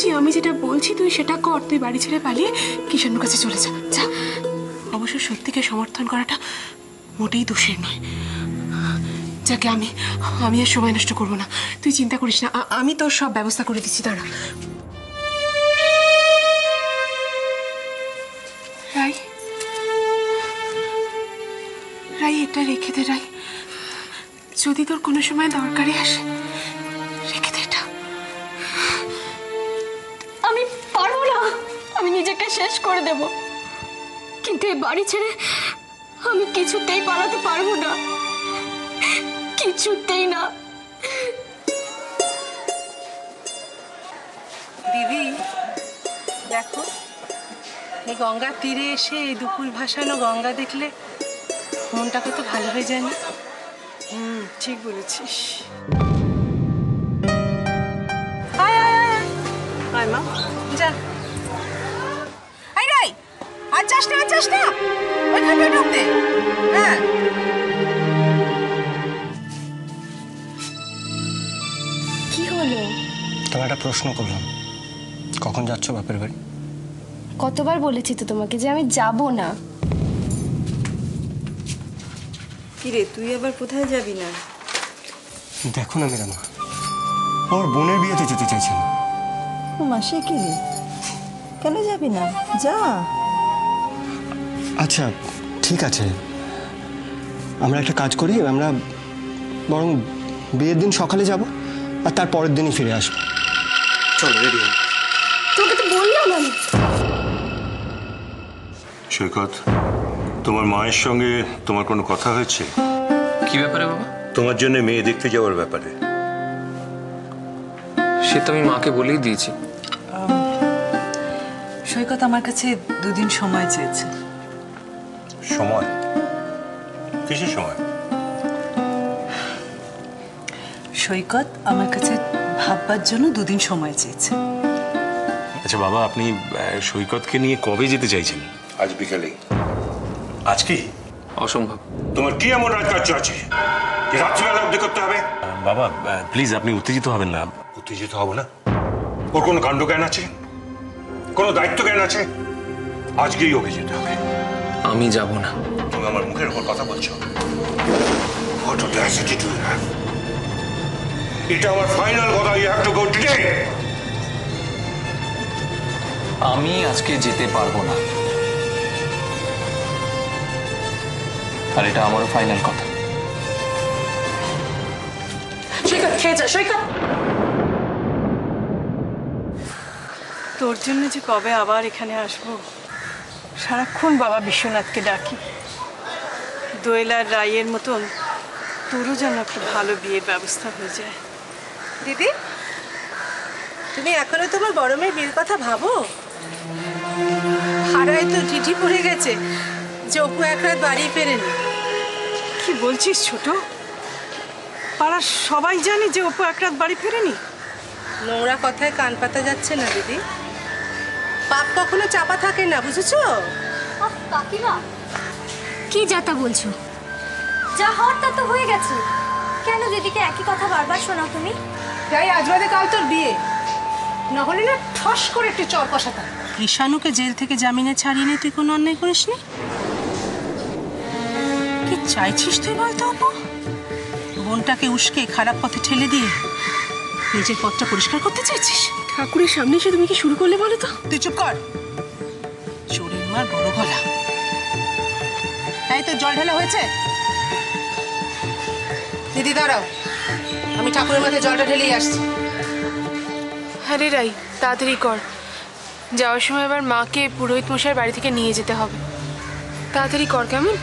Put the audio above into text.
বলছি, আমি যেটা বলছি তুই সেটা কর। তুই বাড়ি ছেড়ে পালিয়ে কিষাণুর কাছে চলে যা, যা। অবশ্য সত্যিকে সমর্থন করাটা মোটেই দোষের নয়। যাকে আমি আর সময় নষ্ট করবো না, তুই চিন্তা করিস না, আমি তোর সব ব্যবস্থা করে দিচ্ছি। দাঁড়া রাই, রাই এটা রেখে দে রাই, যদি তোর কোনো সময় দরকারে আসে রেখে দে এটা। আমি পারবো না, আমি নিজেকে শেষ করে দেব, কিন্তু এই বাড়ি ছেড়ে আমি কিছুতেই পালাতে পারবো না, কিছুতেই না। দিদি দেখো, এই গঙ্গার তীরে এসে এই দুপুর ভাসানো গঙ্গা দেখলে মনটা কত ভালো হয়ে যায় না? ঠিক বলেছিস। আয় আয় আয় আয় মা, যা। আই রাই, আর যাস না ওইখানটা ঢুকতে। হ্যাঁ কি হলো? তোমার একটা প্রশ্ন করলাম, কখন যাচ্ছ বাপের বাড়ি? কতবার বলেছি তো তোমাকে যে আমি যাব না। কিরে, তুই আবার কোথায় যাবি না? দেখো না মীরা মা, আমার বোনের বিয়েতে যেতে চাইছে না। ও মাসে কি রে, কেন যাবি না? যা। আচ্ছা ঠিক আছে, আমরা একটা কাজ করি, আমরা বরং বিয়ের দিন সকালে যাব আর তার পরের দিনই ফিরে আসবো। চলো রেডি হই। তোকে তো বললাম আমি। সৈকত, তোমার মায়ের সঙ্গে তোমার কোনো কথা হয়েছে? কি ব্যাপারে বাবা? তোমার জন্য মেয়ে দেখতে যাওয়ার ব্যাপারে। সে তো আমি মাকে বলেই দিয়েছি। সৈকত আমার কাছে দুদিন সময় চেয়েছে। সময়? কিসের সময়? সৈকত আমার কাছে ভাববার জন্য দুদিন সময় চেয়েছে। আচ্ছা বাবা, আপনি সৈকতকে নিয়ে কবে যেতে চাইছেন? আজ বিকেলেই। আজ কি অসম্ভব। তোমার কি এমন রাজকার্য আছে যে রাত্রিবেলা অবধি করতে হবে? বাবা প্লিজ, আপনি উত্তেজিত হবেন না। উত্তেজিত হব না? ওর কোনো কাণ্ড জ্ঞান আছে? কোনো দায়িত্ব জ্ঞান আছে? আজকেই ওকে যেতে হবে। আমি যাব না। তুমি আমার মুখের উপর কথা বলছো? What audacity do you have? এটা আমার ফাইনাল কথা, you have to go today. আমি আজকে যেতে পারবো না, আর এটা আমারও ফাইনাল কথা। সৈকত খেয়ে যা, সৈকত। তোর জন্য যে কবে আবার এখানে আসবো, সারাক্ষণ বাবা বিশ্বনাথকে ডাকি। দোয়েলার রায়ের মতন তোরও যেন একটা ভালো বিয়ের ব্যবস্থা হয়ে যায়। দিদি, তুমি এখনো তোমার বড় মেয়ের বিয়ের কথা ভাবো? হারায় তো চিঠি পড়ে গেছে যে অপু এক রাত বাড়ি ফেরেনি। কি বলছিস ছোট? পাড়ার সবাই জানে যে অপু এক রাত বাড়ি ফেরেনি? নোংরা কথায় কান পাতা যাচ্ছে না দিদি। পাপ কখনো চাপা থাকে না, বুঝেছো? কাকিমা, কি যাতা বলছো? যা হওয়ার তা তো হয়ে গেছে, কেন দিদিকে একই কথা বারবার শোনাও তুমি? তাই আজ বাদে কাল তোর বিয়ে, নহলে না ঠস করে একটু চর কষাতাম। ঈশানুকে জেল থেকে জামিনে ছাড়িয়ে নিয়ে তুই কোনো অন্যায় করিসনি? কি চাইছিস তুই বলতো অপু? বোনটাকে উস্কে খারাপ পথে ঠেলে দিয়ে নিজের পথটা পরিষ্কার করতে চাইছিস? ঠাকুরের সামনে এসে তুমি কি শুরু করলে বলো তো? তুই চুপ কর, চোরের মার বড় গলা। তাই তো জল ঢালা হয়েছে? দিদি দাঁড়াও, আমি ঠাকুরের মাথায় জলটা ঢেলেই আসছি। হ্যাঁ রে রাই, তাড়াতাড়ি কর, যাওয়ার সময় আবার মাকে পুরোহিত মশাইয়ের বাড়ি থেকে নিয়ে যেতে হবে। তাড়াতাড়ি কর কেমন?